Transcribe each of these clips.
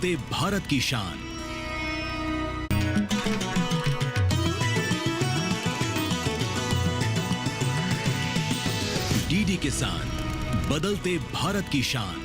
बदलते भारत की शान। डीडी किसान, बदलते भारत की शान।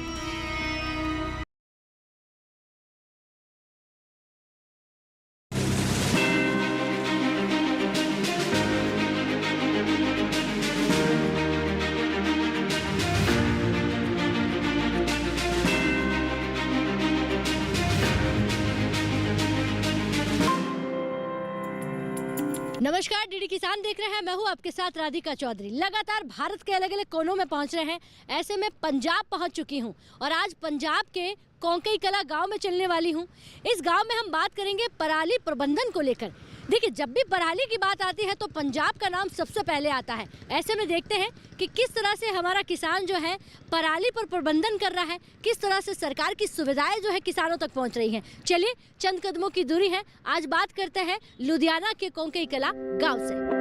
नमस्कार, डीडी किसान देख रहे हैं। मैं हूं आपके साथ राधिका चौधरी। लगातार भारत के अलग अलग कोनों में पहुंच रहे हैं। ऐसे में पंजाब पहुंच चुकी हूं और आज पंजाब के कोंकई कला गांव में चलने वाली हूं। इस गांव में हम बात करेंगे पराली प्रबंधन को लेकर। देखिए, जब भी पराली की बात आती है तो पंजाब का नाम सबसे पहले आता है। ऐसे में देखते हैं कि किस तरह से हमारा किसान जो है पराली पर प्रबंधन कर रहा है, किस तरह से सरकार की सुविधाएं जो है किसानों तक पहुंच रही हैं। चलिए, चंद कदमों की दूरी है, आज बात करते हैं लुधियाना के कोंकई कला गाँव से।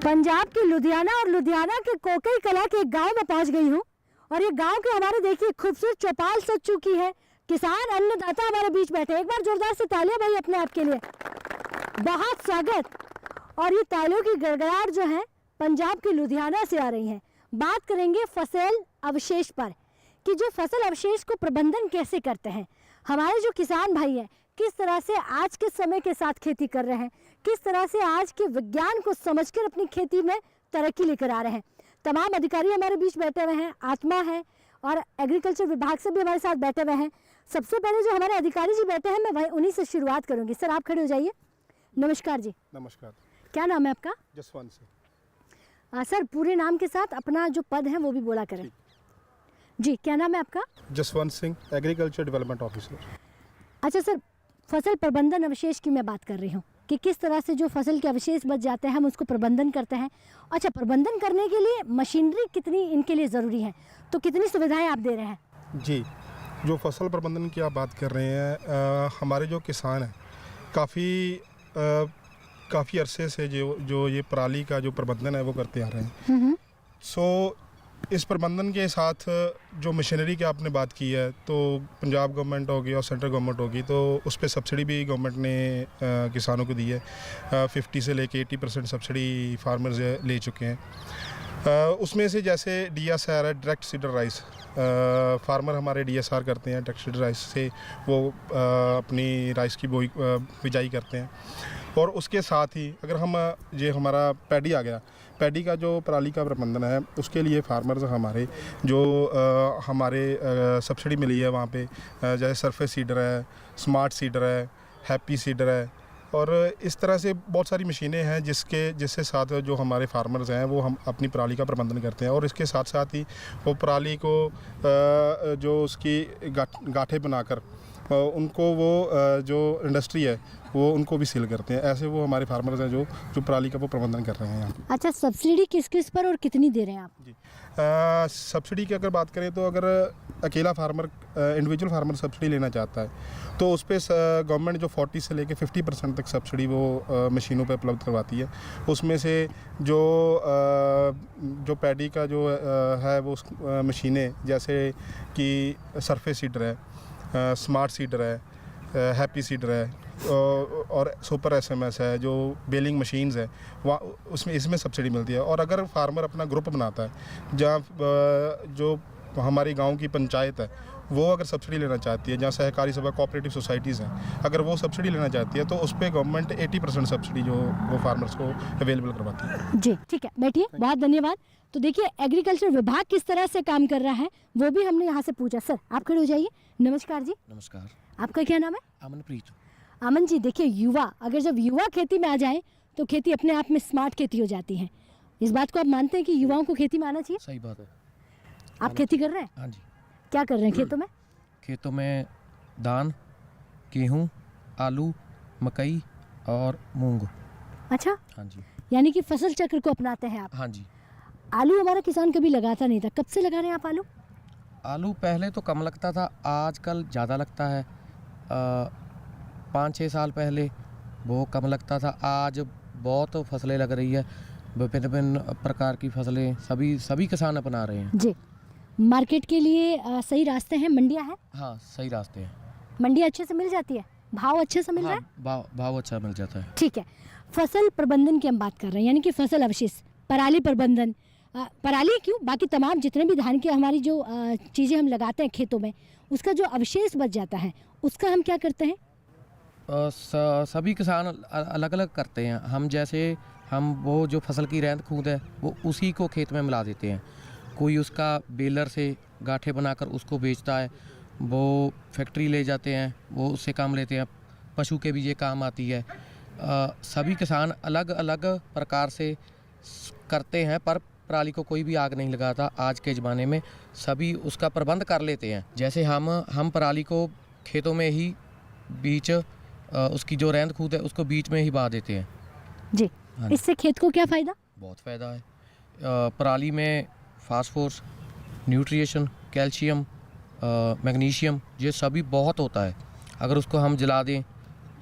पंजाब के लुधियाना और लुधियाना के कोंकई कला के गांव में पहुंच गई हूं और ये गांव के हमारे देखिए खूबसूरत चौपाल सज चुकी है। किसान अन्नदाता हमारे बीच बैठे। एक बार जोरदार से तालियां भाई अपने आप के लिए। बहुत स्वागत। और ये तालियों की गड़गड़ाहट जो है पंजाब के लुधियाना से आ रही है। बात करेंगे फसल अवशेष पर कि जो फसल अवशेष को प्रबंधन कैसे करते हैं हमारे जो किसान भाई हैं, किस तरह से आज के समय के साथ खेती कर रहे हैं, किस तरह से आज के विज्ञान को समझकर अपनी खेती में तरक्की लेकर आ रहे हैं। तमाम अधिकारी हमारे बीच बैठे हुए हैं, आत्मा है और एग्रीकल्चर विभाग से भी हमारे साथ बैठे हुए हैं। सबसे पहले जो हमारे अधिकारी जी बैठे हैं, मैं वही उन्हीं से शुरुआत करूंगी। सर, आप खड़े हो जाइए। नमस्कार जी। नमस्कार। क्या नाम है आपका? जसवंत सिंह। सर, पूरे नाम के साथ अपना जो पद है वो भी बोला करें। जी, क्या नाम है आपका? Jaswant Singh, agriculture development officer. अच्छा सर, फसल प्रबंधन अवशेष की मैं बात कर रही हूँ कि किस तरह से जो फसल के अवशेष बच जाते हैं हम उसको प्रबंधन करते हैं। अच्छा, प्रबंधन करने के लिए मशीनरी कितनी इनके लिए ज़रूरी है, तो कितनी सुविधाएं आप दे रहे हैं? जी, जो फसल प्रबंधन की आप बात कर रहे हैं, हमारे जो किसान हैं काफ़ी अरसे से जो ये पराली का जो प्रबंधन है वो करते आ रहे हैं। सो इस प्रबंधन के साथ जो मशीनरी की आपने बात की है, तो पंजाब गवर्नमेंट होगी और सेंट्रल गवर्नमेंट होगी, तो उस पर सब्सिडी भी गवर्नमेंट ने किसानों को दी है। 50 से लेके 80% सब्सिडी फार्मर्स ले चुके हैं। उसमें से जैसे DSR है, डायरेक्ट सीडर राइस, फार्मर हमारे DSR करते हैं। डायरेक्ट सीडर राइस से वो अपनी राइस की बिजाई करते हैं। और उसके साथ ही अगर हम ये हमारा पैडी आ गया, पैडी का जो पराली का प्रबंधन है उसके लिए फार्मर्स हमारे जो हमारे सब्सिडी मिली है वहाँ पे, जैसे सरफेस सीडर है, स्मार्ट सीडर है, हैप्पी सीडर है, और इस तरह से बहुत सारी मशीनें हैं जिससे साथ जो हमारे फार्मर्स हैं वो हम अपनी पराली का प्रबंधन करते हैं। और इसके साथ साथ ही वो पराली को जो उसकी गाठें बनाकर उनको वो जो इंडस्ट्री है वो उनको भी सेल करते हैं। ऐसे वो हमारे फार्मर्स हैं जो पराली का वो प्रबंधन कर रहे हैं यहाँ। अच्छा, सब्सिडी किस किस पर और कितनी दे रहे हैं आप? जी, सब्सिडी की अगर बात करें तो अगर अकेला फार्मर, इंडिविजुअल फार्मर सब्सिडी लेना चाहता है तो उस पर गवर्नमेंट जो 40 से लेके 50% तक सब्सिडी वो मशीनों पर उपलब्ध करवाती है। उसमें से जो पैडी का जो है वो मशीनें जैसे कि सरफेस सीडर है, स्मार्ट सीडर है, हैप्पी सीडर है और सुपर SMS है, जो बेलिंग मशीन्स है, वहाँ उसमें इसमें सब्सिडी मिलती है। और अगर फार्मर अपना ग्रुप बनाता है जहाँ जो हमारी गांव की पंचायत है वो अगर सब्सिडी लेना चाहती है, जहाँ सहकारी सभा कोऑपरेटिव सोसाइटीज़ हैं, अगर वो सब्सिडी लेना चाहती है तो उस पर गवर्नमेंट 80% सब्सिडी जो वो फार्मर्स को अवेलेबल करवाती है। जी ठीक है, बैठिए, बहुत धन्यवाद। तो देखिए, एग्रीकल्चर विभाग किस तरह से काम कर रहा है वो भी हमने यहाँ से पूछा। सर, आप खड़े हो जाइए। नमस्कार जी। नमस्कार। आपका क्या नाम है? अमनप्रीत। अमन जी, देखिए, युवा अगर जब युवा खेती में आ जाए तो खेती अपने आप में स्मार्ट खेती हो जाती है। इस बात को आप मानते हैं कि युवाओं को खेती में आना चाहिए? सही बात है। आप खेती कर रहे हैं? हाँ जी। क्या कर रहे हैं खेतों में? खेतों में धान, गेहूँ, आलू, मकई और मूंग। अच्छा, हाँ जी। यानी कि फसल चक्र को अपनाते हैं आप? हाँ जी। आलू हमारा किसान कभी लगाता नहीं था, कब से लगा रहे हैं आप आलू? आलू पहले तो कम लगता था, आजकल ज़्यादा लगता है। 5-6 साल पहले वो कम लगता था, आज बहुत फसलें लग रही है, विभिन्न विभिन्न प्रकार की फसलें सभी किसान अपना रहे हैं। जी, मार्केट के लिए सही रास्ते हैं, मंडियाँ हैं, हाँ, सही रास्ते हैं। मंडी अच्छे से मिल जाती है, भाव अच्छे से मिल रहा है। हाँ, भाव अच्छा मिल जाता है। ठीक है, फसल प्रबंधन की हम बात कर रहे हैं, यानी कि फसल अवशेष, पराली प्रबंधन, पराली क्यों, बाकी तमाम जितने भी धान के हमारी जो चीज़ें हम लगाते हैं खेतों में, उसका जो अवशेष बच जाता है उसका हम क्या करते हैं? सभी किसान अलग अलग करते हैं। हम वो जो फसल की रेंद खूंद है वो उसी को खेत में मिला देते हैं। कोई उसका बेलर से गांठें बनाकर उसको बेचता है, वो फैक्ट्री ले जाते हैं, वो उससे काम लेते हैं। पशु के भी ये काम आती है। सभी किसान अलग अलग प्रकार से करते हैं, पर पराली को कोई भी आग नहीं लगाता। आज के ज़माने में सभी उसका प्रबंध कर लेते हैं। जैसे हम पराली को खेतों में ही बीच उसकी जो रेंद खूद है उसको बीच में ही बहा देते हैं। जी, हाँ। इससे खेत को क्या फ़ायदा? बहुत फ़ायदा है। पराली में फास्फोरस, न्यूट्रिशन, कैल्शियम, मैग्नीशियम, ये सभी बहुत होता है। अगर उसको हम जला दें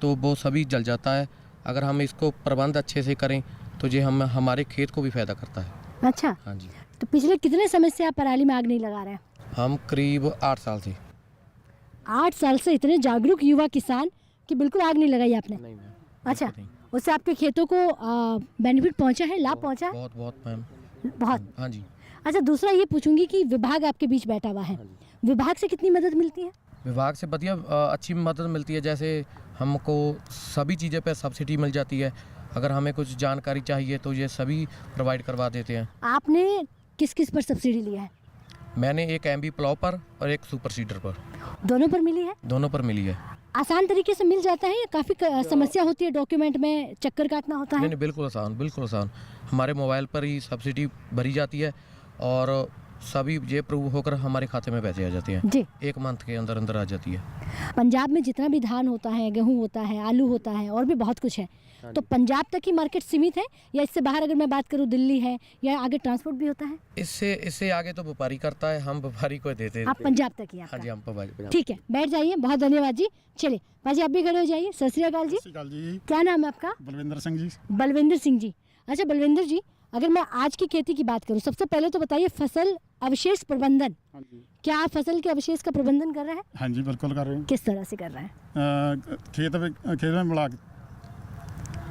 तो वो सभी जल जाता है। अगर हम इसको प्रबंध अच्छे से करें तो ये हमारे खेत को भी फ़ायदा करता है। अच्छा, हाँ जी। तो पिछले कितने समय से आप पराली में आग नहीं लगा रहे हैं? हम करीब 8 साल से। 8 साल से इतने जागरूक युवा किसान कि बिल्कुल आग नहीं लगाई आपने? नहीं मैम। अच्छा, बिल्कुल नहीं। उससे आपके खेतों को बेनिफिट पहुंचा है, लाभ पहुंचा है? बहुत मैम। बहुत। हाँ जी। अच्छा, दूसरा ये पूछूंगी कि विभाग आपके बीच बैठा हुआ है, विभाग से कितनी मदद मिलती है? विभाग से बढ़िया अच्छी मदद मिलती है। जैसे हमको सभी चीज़ें पे सब्सिडी मिल जाती है। अगर हमें कुछ जानकारी चाहिए तो ये सभी प्रोवाइड करवा देते हैं। आपने किस किस पर सब्सिडी लिया है? मैंने एक MB प्लाव पर और एक सुपर सीडर पर, दोनों पर मिली है? दोनों पर मिली है। आसान तरीके से मिल जाता है या काफ़ी समस्या होती है, डॉक्यूमेंट में चक्कर काटना होता है? नहीं, बिल्कुल आसान, बिल्कुल आसान। हमारे मोबाइल पर ही सब्सिडी भरी जाती है और सभी ये प्रूव होकर हमारे खाते में पैसे आ जाते हैं। जी, 1 मंथ के अंदर अंदर आ जाती है। पंजाब में जितना भी धान होता है, गेहूं होता है, आलू होता है और भी बहुत कुछ है, तो पंजाब तक ही मार्केट सीमित है या इससे बाहर अगर मैं बात करूं दिल्ली है या आगे ट्रांसपोर्ट भी होता है? इससे आगे तो व्यापारी करता है, हम व्यापारी को देते हैं। आप पंजाब तक ही? हाँ जी, हम पंजाब। ठीक है, बैठ जाइए, बहुत धन्यवाद जी। चलिए भाजी, आप भी खड़े हो जाइए। सत श्री अकाल जी। जी, क्या नाम है आपका? बलविंदर सिंह जी। बलविंदर सिंह जी। अच्छा बलविंदर जी, अगर मैं आज की खेती की बात करूं, सबसे पहले तो बताइए फसल अवशेष प्रबंधन, हाँ जी। क्या आप फसल के अवशेष का प्रबंधन कर रहे हैं? हाँ जी, बिल्कुल कर रहे हैं। किस तरह से कर रहे हैं? खेत में मिला के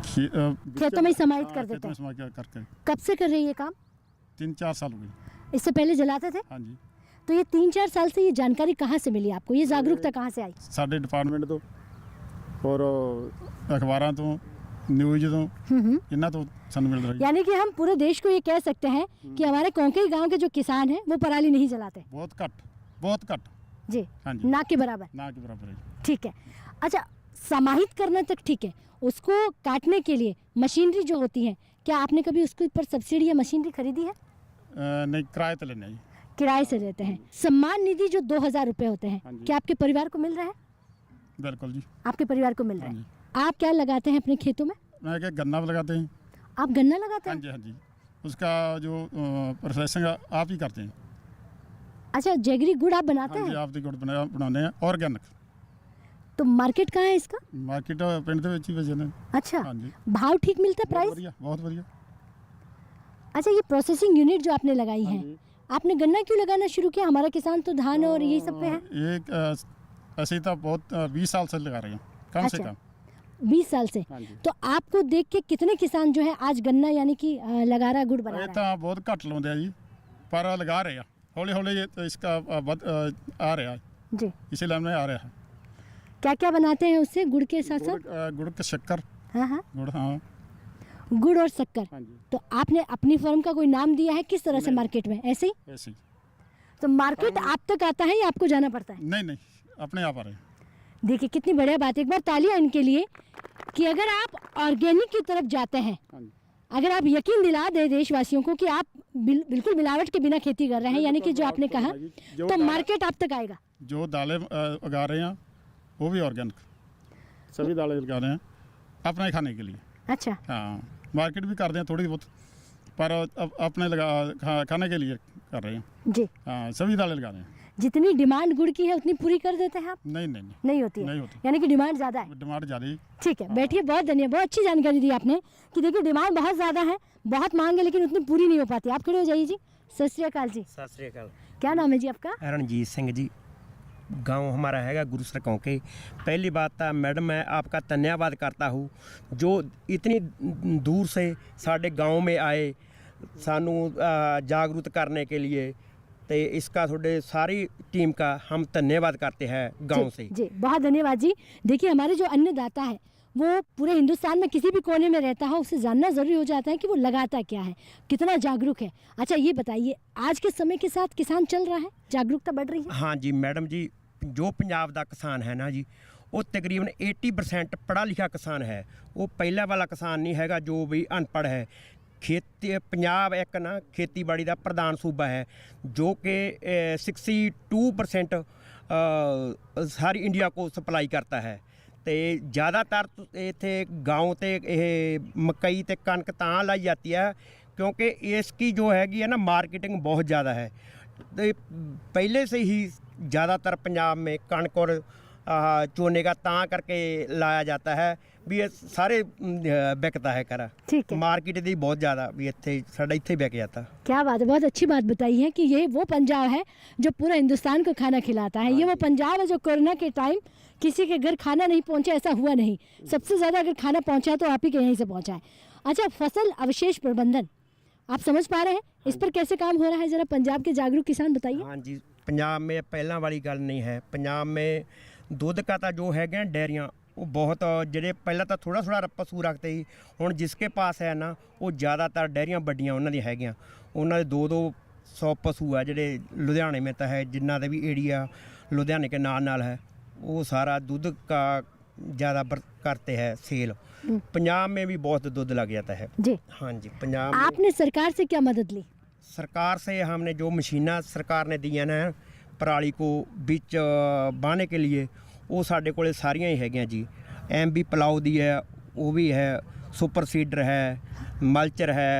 खेतों में ही समाहित कर देते खेतों में हैं। समाहित करके कब से कर रहे हैं ये काम? 3-4 साल हो गए। इससे पहले जलाते थे? हाँ जी। तो ये 3-4 साल से ये जानकारी कहाँ से मिली आपको, ये जागरूकता कहाँ से आई? ਸਾਡੇ ਡਿਪਾਰਟਮੈਂਟ ਤੋਂ ਔਰ ਅਖਬਾਰਾਂ ਤੋਂ, ਨਿਊਜ਼ ਤੋਂ, ਇਹਨਾਂ ਤੋਂ ਸਾਨੂੰ ਮਿਲ ਰਹੀ ਹੈ। यानी कि हम पूरे देश को ये कह सकते हैं कि हमारे कोंकई गांव के जो किसान हैं वो पराली नहीं जलाते? बहुत घट जी, हाँ जी, ना के बराबर। ना के बराबर है। ठीक है। अच्छा, समाहित करना तक ठीक है, उसको काटने के लिए मशीनरी जो होती है, क्या आपने कभी उसके ऊपर सब्सिडी या मशीनरी खरीदी है? नहीं, किराए तो लेना जी। किराए से देते हैं। सम्मान निधि जो 2000 रुपये होते हाँ हैं, जी। क्या आपके परिवार को मिल रहा है? बिल्कुल जी। आपके परिवार को मिल रहा हाँ है। जी। आप क्या लगाते हैं अपने खेतों में? मैं क्या गन्ना लगाते हैं। आप गन्ना लगाते हाँ हैं? जी, हाँ जी। उसका जो प्रोसेसिंग आप ही करते हैं। अच्छा, जैगरी गुड़ आप बनाते हाँ जी, हैं? आप दी गुड़ बनाने हैं ऑर्गेनिक। तो मार्केट कहाँ है इसका? मार्केट पिंड ਦੇ ਵਿੱਚ ਹੀ ਵੇਚਦੇ ਨੇ। अच्छा, हाँ जी, भाव ठीक मिलता है, बहुत प्राइस? बढ़िया, बहुत बढ़िया। अच्छा, ये प्रोसेसिंग यूनिट जो आपने लगाई हाँ है, जी। आपने गन्ना क्यों लगाना शुरू किया? हमारा किसान तो धान और यही सब पे है। एक ऐसे तो बहुत 20 साल से लगा रहे हैं, कम से अच्छा। कम। 20 साल से। हाँ जी। तो आपको देख के कितने किसान जो है आज गन्ना यानी कि लगा रहा, गुड़ बना ਇਹ रहा है? ਤਾਂ ਬਹੁਤ ਘੱਟ ਲਾਉਂਦੇ ਆ ਜੀ, ਪਰ ਲਗਾ ਰਹੇ ਆ ਹੌਲੀ ਹੌਲੀ। इसका आ रहा है, जी, इसी लाइन में आ रहा है। क्या क्या बनाते हैं उससे गुड़ के साथ साथ? गुड़ के शक्कर, हाँ हाँ, गुड़, हाँ गुड़ और शक्कर। हाँ जी, तो आपने अपनी फर्म का कोई नाम दिया है किस तरह से नहीं। मार्केट में? ऐसे ही? ऐसे ही। तो मार्केट आप तक आता है या आपको जाना पड़ता है? नहीं नहीं, अपने आप आ रहे हैं। देखिए कितनी बढ़िया बात है, एक बार तालियां इनके लिए कि अगर आप ऑर्गेनिक की तरफ जाते हैं, हाँ जी, अगर आप यकीन दिला दे देशवासियों को कि आप बिल्कुल मिलावट के बिना खेती कर रहे हैं, यानी कि जो आपने कहा, तो मार्केट आप तक आएगा। जो दालें उगा रहे हैं वो भी ऑर्गेनिक, सभी दालें उगा रहे हैं अपने खाने के लिए। अच्छा, हाँ, मार्केट भी करते हैं थोड़ी बहुत, पर अब अपने खाने के लिए कर रहे हैं। जी हाँ, सभी दालें लगा रहे हैं। जितनी डिमांड गुड़ की है उतनी पूरी कर देते हैं आप? नहीं नहीं नहीं, नहीं होती है, नहीं होती। यानी कि डिमांड ज़्यादा है। डिमांड ज़्यादा ही। ठीक है, बैठिए, बहुत धन्यवाद, बहुत अच्छी जानकारी दी आपने कि देखिए डिमांड बहुत ज़्यादा है, बहुत मांग है, लेकिन उतनी पूरी नहीं हो पाती। आप खड़े हो जाइए जी। सत श्री अकाल जी। सत श्री अकाल। क्या नाम है जी आपका? रणजीत सिंह जी। गांव हमारा हैगा गुरुसर कौंके। पहली बात तो मैडम मैं आपका धन्यवाद करता हूँ जो इतनी दूर से साढ़े गांव में आए सानू जागरूक करने के लिए, तो इसका थोड़े सारी टीम का हम धन्यवाद करते हैं गांव से। जी बहुत धन्यवाद जी। देखिए हमारे जो अन्नदाता है वो पूरे हिंदुस्तान में किसी भी कोने में रहता है, उसे जानना ज़रूरी हो जाता है कि वो लगाता क्या है, कितना जागरूक है। अच्छा ये बताइए, आज के समय के साथ किसान चल रहा है, जागरूकता बढ़ रही है? हाँ जी मैडम जी, जो पंजाब का किसान है ना जी, वो तकरीबन 80% पढ़ा लिखा किसान है। वो पहला वाला किसान नहीं हैगा जो भी अनपढ़ है। खेती पंजाब एक ना खेतीबाड़ी का प्रधान सूबा है जो कि 62% सारी इंडिया को सप्लाई करता है। तो ज़्यादातर इतने गाँव ते मकई ते कणक तां लाई जाती है क्योंकि इसकी जो हैगी है ना मार्केटिंग बहुत ज़्यादा है। तो पहले से ही ज़्यादातर पंजाब में कणक और चोने का तां करके लाया जाता है भी ये सारे बिकता है करा। ठीक है, मार्केट दी बहुत ज़्यादा भी इत्थे साडा इत्थे बिक जाता। क्या बात है, बहुत अच्छी बात बताई है कि ये वो पंजाब है जो पूरा हिंदुस्तान को खाना खिलाता है। ये वो पंजाब है जो कोरोना के टाइम किसी के घर खाना नहीं पहुंचा, ऐसा हुआ नहीं। सबसे ज़्यादा अगर खाना पहुंचा तो आप ही के यहीं से पहुंचा है। अच्छा, फसल अवशेष प्रबंधन आप समझ पा रहे हैं, इस पर कैसे काम हो रहा है, ज़रा पंजाब के जागरूक किसान बताइए। हाँ जी, पंजाब में पहला वाली गल नहीं है। पंजाब में दुध का तो जो है डेयरियाँ वो बहुत ਜਿਹੜੇ ਪਹਿਲਾਂ ਤਾਂ ਥੋੜਾ ਥੋੜਾ ਪਸ਼ੂ ਰੱਖਦੇ ਸੀ, ਹੁਣ ਜਿਸਕੇ ਪਾਸ ਹੈ ਨਾ ਉਹ ਜ਼ਿਆਦਾਤਰ ਡੈਰੀਆਂ ਵੱਡੀਆਂ ਉਹਨਾਂ ਦੀ ਹੈਗੀਆਂ। ਉਹਨਾਂ ਦੇ 200 ਪਸ਼ੂ ਆ ਜਿਹੜੇ ਲੁਧਿਆਣੇ में ਤਾਂ ਹੈ, ਜਿਨ੍ਹਾਂ ਦੇ ਵੀ ਏਰੀਆ लुधियाने के नाल है, वो सारा दूध का ज़्यादा करते हैं सेल। पंजाब में भी बहुत दूध लग जाता है जी। हाँ जी, पंजाब में आपने सरकार से क्या मदद ली? सरकार से हमने जो मशीना सरकार ने दी ना पराली को बीच बाने के लिए, वो साढ़े कोले सारियां ही हैगियां जी। MB पलाव दी है, वो भी है, सुपर सीडर है, मल्चर है,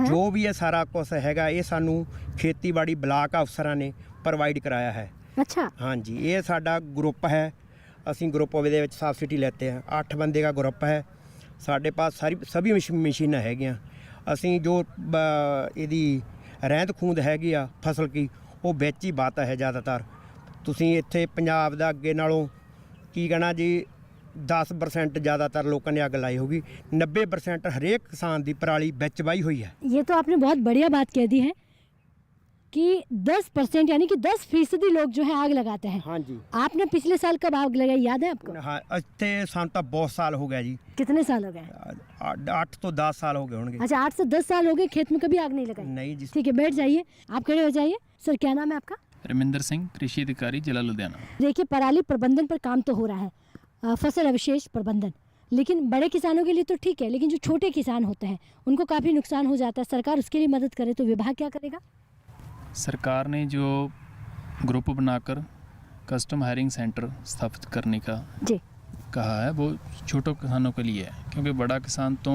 जो भी है सारा कुछ हैगा। ये सानू खेतीबाड़ी ब्लाक अफसरां ने प्रोवाइड कराया है। अच्छा, हाँ जी, ये साडा ग्रुप है, असी ग्रुप दे विच सब्सिडी लेते हैं। 8 बंदे का ग्रुप है, साढ़े पास सभी मशीनां हैगियां। असी जो इहदी रहंद खूंद हैगी आ फसल की, वो बेच ही बात है ज़्यादातर। तुसीं इत्थे पंजाब दा अगे नालों की कहना जी 10% ज़्यादातर लोगों ने अग लाई होगी। 90% हरेक किसान की पराली बिच वाही हुई है। ये तो आपने बहुत बढ़िया बात कह दी है कि 10% यानी कि 10% लोग जो है आग लगाते हैं। हाँ जी। आपने पिछले साल कब आग लगाई, याद है आपको? हाँ, इत्थे सानू तो बहुत साल हो गया जी। कितने साल हो गए? 8 तो 10 साल हो गए होंगे। अच्छा, 8 से 10 साल हो गए, खेत में कभी आग नहीं लगाई? नहीं जी। ठीक है, बैठ जाइए, आप खड़े हो जाइए। सर क्या नाम है आपका? रमिंदर सिंह, कृषि अधिकारी जिला लुधियाना। देखिए पराली प्रबंधन पर काम तो हो रहा है, फसल अवशेष प्रबंधन, लेकिन बड़े किसानों के लिए तो ठीक है, लेकिन जो छोटे किसान होते हैं उनको काफ़ी नुकसान हो जाता है। सरकार उसके लिए मदद करे तो विभाग क्या करेगा? सरकार ने जो ग्रुप बनाकर कस्टम हायरिंग सेंटर स्थापित करने का जी कहा है, वो छोटे किसानों के लिए है, क्योंकि बड़ा किसान तो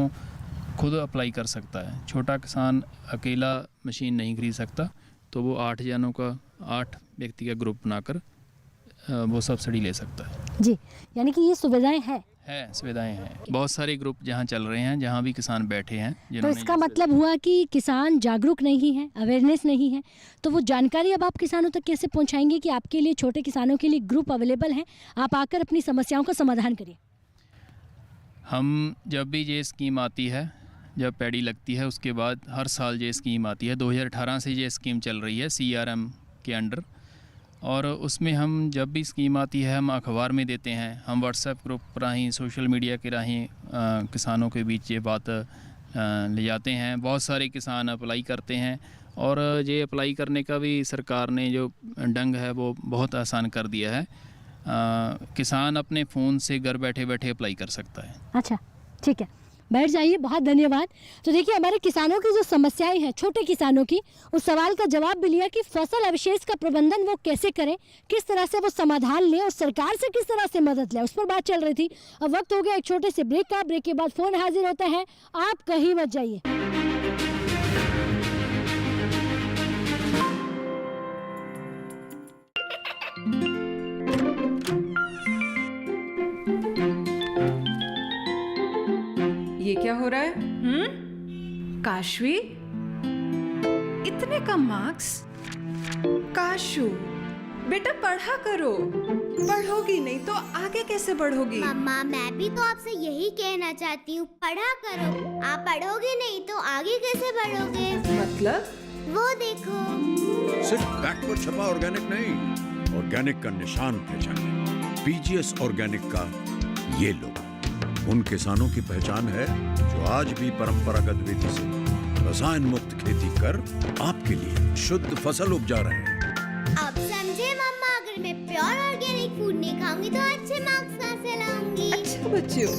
खुद अप्लाई कर सकता है, छोटा किसान अकेला मशीन नहीं खरीद सकता। तो वो 8 जनों का 8 व्यक्ति का ग्रुप बनाकर वो सब्सिडी ले सकता है। जी, यानी कि ये सुविधाएं हैं। सुविधाएं हैं, बहुत सारे ग्रुप जहाँ चल रहे हैं, जहाँ भी किसान बैठे हैं। तो इसका मतलब हुआ कि किसान जागरूक नहीं है, अवेयरनेस नहीं है, तो वो जानकारी अब आप किसानों तक कैसे पहुँचाएंगे कि आपके लिए, छोटे किसानों के लिए ग्रुप अवेलेबल हैं, आप आकर अपनी समस्याओं का समाधान करिए। हम जब भी ये स्कीम आती है, जब पैडी लगती है उसके बाद हर साल ये स्कीम आती है। 2018 से ये स्कीम चल रही है CRM के अंडर, और उसमें हम जब भी स्कीम आती है हम अखबार में देते हैं, हम व्हाट्सएप ग्रुप राहीं, सोशल मीडिया के राहीं किसानों के बीच ये बात ले जाते हैं। बहुत सारे किसान अप्लाई करते हैं, और ये अप्लाई करने का भी सरकार ने जो ढंग है वो बहुत आसान कर दिया है। किसान अपने फ़ोन से घर बैठे बैठे अप्लाई कर सकता है। अच्छा, ठीक है, बैठ जाइए, बहुत धन्यवाद। तो देखिए हमारे किसानों की जो समस्याएं हैं, छोटे किसानों की, उस सवाल का जवाब भी लिया कि फसल अवशेष का प्रबंधन वो कैसे करें, किस तरह से वो समाधान लें और सरकार से किस तरह से मदद लें, उस पर बात चल रही थी। अब वक्त हो गया एक छोटे से ब्रेक का, ब्रेक के बाद फोन हाजिर होता है, आप कहीं मत जाइए। ये क्या हो रहा है? काशवी, इतने कम मार्क्स? काशू, बेटा पढ़ा करो। पढ़ोगी नहीं तो आगे कैसे बढ़ोगी? मम्मा, मैं भी तो आपसे यही कहना चाहती हूँ, पढ़ा करो। आप पढ़ोगे नहीं तो आगे कैसे बढ़ोगे? मतलब? वो देखो। सिर्फ बैक पर छपा ऑर्गेनिक नहीं, ऑर्गेनिक का निशान पहचाने। पीजीएस ऑर्गेनिक का ये लोगो उन किसानों की पहचान है जो आज भी परंपरागत विधि से रसायन मुक्त खेती कर आपके लिए शुद्ध फसल उपजा रहे हैं। अब समझे मम्मा, अगर मैं प्योर ऑर्गेनिक फूड नहीं खाऊंगी तो अच्छे मार्क्स कहाँ से लाऊंगी? अच्छा बच्चों,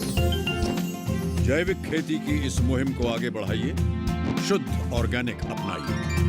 जैविक खेती की इस मुहिम को आगे बढ़ाइए, शुद्ध ऑर्गेनिक अपनाइए।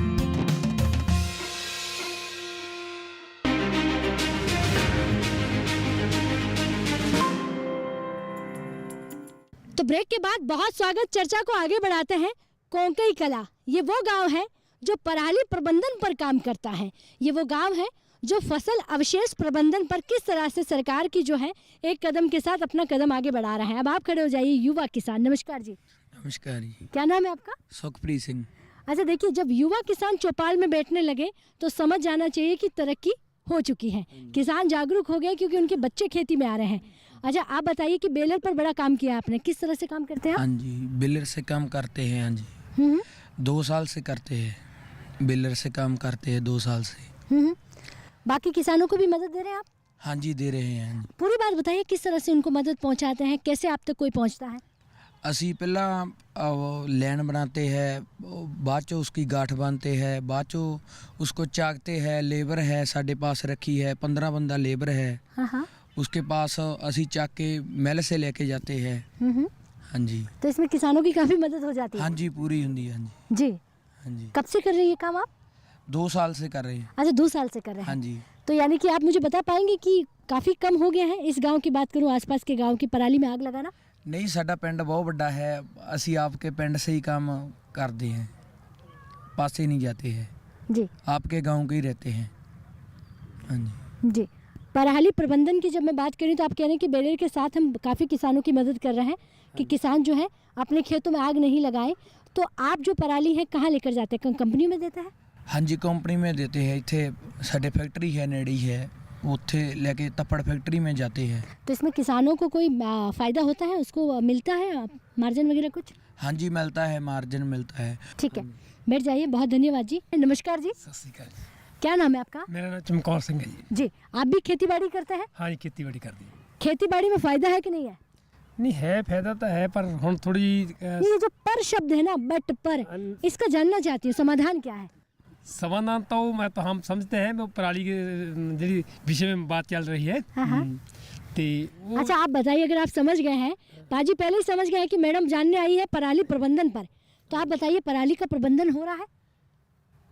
तो ब्रेक के बाद बहुत स्वागत, चर्चा को आगे बढ़ाते हैं। कोंकई कला, ये वो गांव है जो पराली प्रबंधन पर काम करता है। ये वो गांव है जो फसल अवशेष प्रबंधन पर किस तरह से सरकार की जो है एक कदम के साथ अपना कदम आगे बढ़ा रहा है। अब आप खड़े हो जाइए, युवा किसान। नमस्कार जी। नमस्कार जी। क्या नाम है आपका? सुखप्रीत सिंह। अच्छा देखिए, जब युवा किसान चौपाल में बैठने लगे तो समझ जाना चाहिए कि तरक्की हो चुकी है, किसान जागरूक हो गए क्योंकि उनके बच्चे खेती में आ रहे हैं। अच्छा आप बताइए कि बेलर पर बड़ा काम किया आपने, किस तरह से काम करते हैं? हाँ जी, बेलर से काम करते हैं। हाँ जी, 2 साल से करते हैं, बेलर से काम करते हैं 2 साल से। बाकी किसानों को भी मदद दे रहे हैं आप? हाँ जी, दे रहे हैं। हाँ जी। पूरी बात बताइए, किस तरह से उनको मदद पहुंचाते हैं, कैसे आप तक कोई पहुंचता है? असी पहला लैन बनाते हैं, बाद चो उसकी गांठ बांधते हैं, बाद चो उसको चाकते हैं। लेबर है साढ़े पास रखी है, 15 बंदा लेबर है। हाँ। उसके पास असी चाक के मेल से लेके जाते हैं। हाँ जी। तो इसमें किसानों की काफी मदद हो जाती है? हाँ जी, पूरी होती है। हाँ जी। जी। हाँ जी। कब से कर रही है काम आप? 2 साल से कर रहे हैं। अच्छा 2 साल से कर रहे हैं। हाँ जी। तो यानी कि आप मुझे बता पाएंगे कि काफी कम हो गया है इस गांव की बात करूं, आसपास के गांव की पराली में आग लगाना? नहीं, साडा पिंड बहुत बड़ा है, असी आपके पिंड से ही काम करते हैं, पासे नहीं जाते हैं जी, आपके गांव के ही रहते हैं। हाँ जी। जी। पराली प्रबंधन की जब मैं बात करूं तो आप कह रहे हैं कि बेलर के साथ हम काफ़ी किसानों की मदद कर रहे हैं कि किसान जो है अपने खेतों में आग नहीं लगाए। तो आप जो पराली है कहाँ लेकर जाते हैं, कंपनी में देते हैं? हाँ जी, कंपनी में देते हैं। इतने साढ़े फैक्ट्री है नेड़ी है, उत्थे लेके तपड़ फैक्ट्री में जाते हैं। तो इसमें किसानों को कोई फ़ायदा होता है, उसको मिलता है मार्जिन वगैरह कुछ? हाँ जी, मिलता है, मार्जिन मिलता है। ठीक है, बैठ जाइए। बहुत धन्यवाद जी। नमस्कार जी। सत श्री अकाल। क्या नाम है आपका? मेरा नाम चमकौर सिंह है जी। जी, आप भी खेती बाड़ी करते हैं? हाँ जी, खेती बाड़ी करती है। खेती बाड़ी में फ़ायदा है कि नहीं है? नहीं है, फायदा तो है, पर हम थोड़ी ये जो पर शब्द है ना, बट पर, इसका जानना चाहती हूँ, समाधान क्या है? समाधान तो मैं तो हम समझते हैं वो पराली के जी विषय में बात चल रही है। अच्छा आप बताइए, अगर आप समझ गए हैं, पाजी पहले ही समझ गए हैं कि मैडम जानने आई है पराली प्रबंधन पर, तो आप बताइए पराली का प्रबंधन हो रहा है?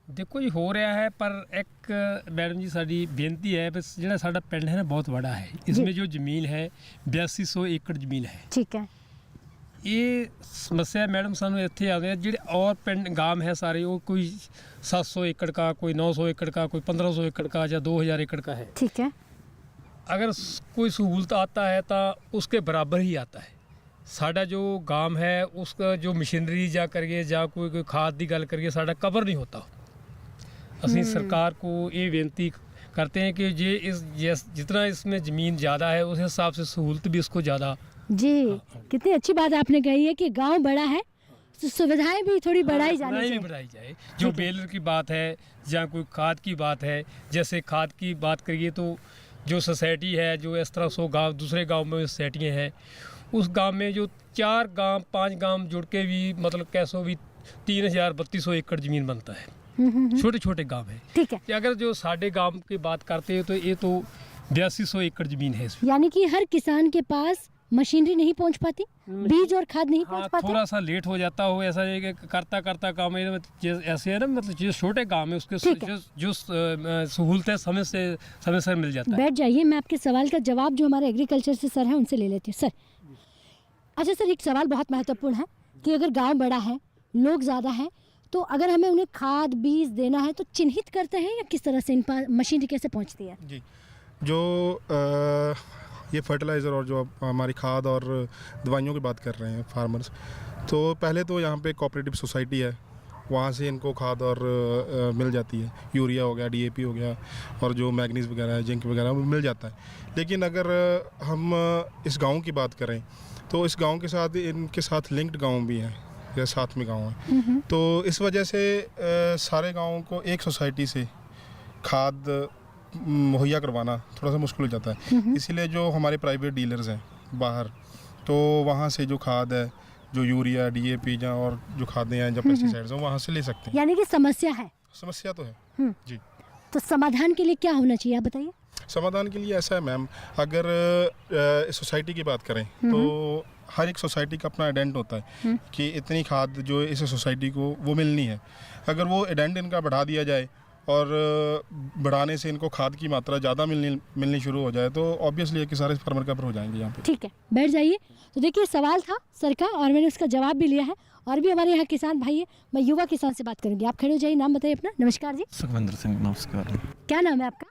देखो जी, हो रहा है, पर एक मैडम जी साड़ी बेनती है, बस जो साडा पिंड है ना बहुत बड़ा है, इसमें जो ज़मीन है 8200 एकड़ ज़मीन है। ठीक है। ये समस्या मैडम सानू इत्थे आते हैं ਜਿਹੜੇ और पिंड गांव है सारे, वो कोई 700 एकड़ का, कोई 900 एकड़ का, कोई 1500 एकड़ का या 2000 एकड़ का है। ठीक है। अगर कोई सहूलत आता है तो उसके बराबर ही आता है। साडा जो गांव है उसका जो मशीनरी जा करिए या कोई खाद की गल करिए, साडा कवर नहीं होता। असं सरकार को ये बेनती करते हैं कि जितना इसमें ज़मीन ज़्यादा है उस हिसाब से सहूलत भी इसको ज़्यादा। जी, कितनी अच्छी बात आपने कही है कि गांव बड़ा है तो सुविधाएं भी थोड़ी बढ़ाई जानी चाहिए। बढ़ाई जाए। जो बेलर की बात है या कोई खाद की बात है, जैसे खाद की बात करिए तो जो सोसाइटी है, जो इस तरह 100 गाँव दूसरे गाँव में सोसाइटियाँ हैं, उस गाँव में जो 4 गाँव 5 गाँव जुड़ के भी मतलब कैसो भी 3200 एकड़ ज़मीन बनता है। छोटे छोटे गाँव है। ठीक है। अगर जो साढ़े गाँव की बात करते हैं तो ये तो 8200 एकड़ ज़मीन है। यानी कि हर किसान के पास मशीनरी नहीं पहुंच पाती, बीज और खाद नहीं पहुंच पाते। थोड़ा सा लेट हो जाता हो, ऐसा है कि करता करता काम ऐसे है ना, मतलब जो छोटे गांव में उसके जो सहूलत है समय से मिल जाता है। बैठ जाइए, मैं आपके सवाल का जवाब जो हमारे एग्रीकल्चर से सर है उनसे ले लेती हूँ। सर, अच्छा सर, एक सवाल बहुत महत्वपूर्ण है कि अगर गाँव बड़ा है, लोग ज़्यादा हैं, तो अगर हमें उन्हें खाद बीज देना है तो चिन्हित करते हैं या किस तरह से इन पर मशीनरी कैसे पहुँचती है? जी, जो ये फर्टिलाइज़र और जो हमारी खाद और दवाइयों की बात कर रहे हैं फार्मर्स, तो पहले तो यहाँ पे कोऑपरेटिव सोसाइटी है, वहाँ से इनको खाद और मिल जाती है, यूरिया हो गया, DAP हो गया और जो मैग्नीज वगैरह है, जिंक वगैरह वो मिल जाता है। लेकिन अगर हम इस गांव की बात करें तो इस गांव के साथ इनके साथ लिंक्ड गांव भी हैं, या साथ में गांव है, तो इस वजह से सारे गाँवों को एक सोसाइटी से खाद मुहैया करवाना थोड़ा सा मुश्किल हो जाता है। इसीलिए जो हमारे प्राइवेट डीलर्स हैं बाहर, तो वहाँ से जो खाद है, जो यूरिया, DAP या और जो खादें हैं, जो पेस्टिसाइड्स हैं, वहाँ से ले सकते हैं। यानी कि समस्या है, समस्या तो है जी। तो समाधान के लिए क्या होना चाहिए आप बताइए। समाधान के लिए ऐसा है मैम, अगर सोसाइटी की बात करें तो हर एक सोसाइटी का अपना एडेंट होता है कि इतनी खाद जो इस सोसाइटी को वो मिलनी है। अगर वो एडेंट इनका बढ़ा दिया जाए और बढ़ाने से इनको खाद की मात्रा ज़्यादा मिलनी शुरू हो जाए, तो ऑब्वियसली कि सारे फार्मर कवर हो जाएंगे यहाँ पे। ठीक है, बैठ जाइए। तो देखिए सवाल था सर का और मैंने उसका जवाब भी लिया है, और भी हमारे यहाँ किसान भाई है, मैं युवा किसान से बात करूँगी। आप खड़े हो जाइए, नाम बताइए अपना। नमस्कार जी। सुखविंदर सिंह। नमस्कार। क्या नाम है आपका?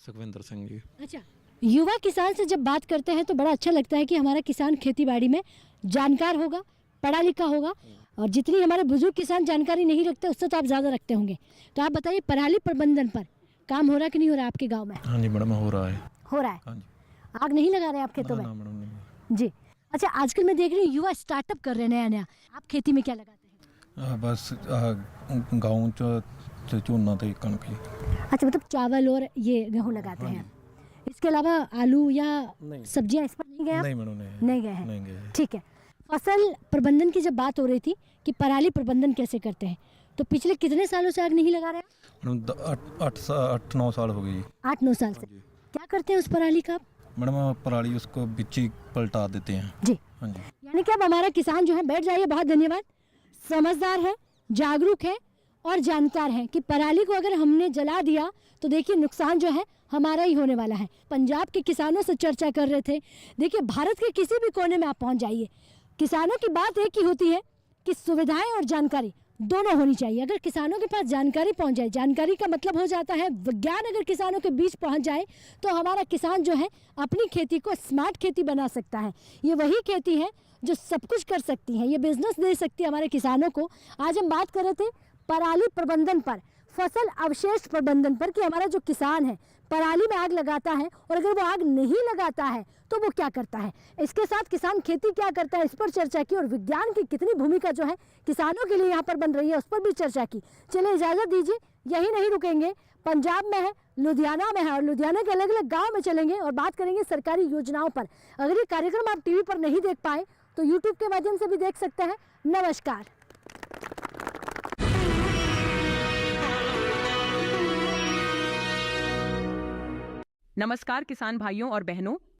सुखविंदर सिंह जी। अच्छा, युवा किसान से जब बात करते हैं तो बड़ा अच्छा लगता है कि हमारा किसान खेती बाड़ी में जानकार होगा, पढ़ा लिखा होगा, और जितनी हमारे बुजुर्ग किसान जानकारी नहीं रखते उससे तो आप ज़्यादा रखते होंगे। तो आप बताइए पराली प्रबंधन पर काम हो रहा है कि नहीं हो रहा है आपके गांव में? हाँ जी मैडम, हो रहा है। हो रहा है? हाँ जी। आग नहीं लगा रहे आप खेतों में? मैडम नहीं। जी। अच्छा, आजकल मैं देख रही हूँ युवा स्टार्टअप कर रहे हैं नया नया। आप खेती में क्या लगाते हैं? बस गाँव च झोना तो कणक ही। अच्छा, मतलब चावल और ये गेहूँ लगाते हैं। इसके अलावा आलू या सब्जियां इस पर नहीं गए? नहीं मैडम, नहीं गए हैं। ठीक है। फसल प्रबंधन की जब बात हो रही थी कि पराली प्रबंधन कैसे करते हैं, तो पिछले कितने सालों से आग नहीं लगा रहे हैं? मैडम 8-9 साल हो गए जी। 8-9 साल से। क्या करते हैं उस पराली का? मैडम पराली उसको बीच ही पलटा देते हैं जी। हाँ जी। यानी कि अब हमारा किसान जो है, बैठ जाइए, बहुत धन्यवाद, समझदार है, जागरूक है और जानकार है कि पराली को अगर हमने जला दिया तो देखिए नुकसान जो है हमारा ही होने वाला है। पंजाब के किसानों से चर्चा कर रहे थे। देखिए भारत के किसी भी कोने में आप पहुंच जाइए, किसानों की बात एक ही होती है कि सुविधाएं और जानकारी दोनों होनी चाहिए। अगर किसानों के पास जानकारी पहुंच जाए, जानकारी का मतलब हो जाता है विज्ञान अगर किसानों के बीच पहुंच जाए, तो हमारा किसान जो है अपनी खेती को स्मार्ट खेती बना सकता है। ये वही खेती है जो सब कुछ कर सकती है, ये बिजनेस दे सकती है हमारे किसानों को। आज हम बात कर रहे थे पराली प्रबंधन पर, फसल अवशेष प्रबंधन पर, कि हमारा जो किसान है पराली में आग लगाता है और अगर वो आग नहीं लगाता है तो वो क्या करता है, इसके साथ किसान खेती क्या करता है, इस पर चर्चा की और विज्ञान की कितनी भूमिका जो है किसानों के लिए यहाँ पर बन रही है उस पर भी चर्चा की। चलिए इजाज़त दीजिए, यही नहीं रुकेंगे, पंजाब में है, लुधियाना में है और लुधियाना के अलग अलग गाँव में चलेंगे और बात करेंगे सरकारी योजनाओं पर। अगर ये कार्यक्रम आप TV पर नहीं देख पाए तो YouTube के माध्यम से भी देख सकते हैं। नमस्कार। नमस्कार किसान भाइयों और बहनों,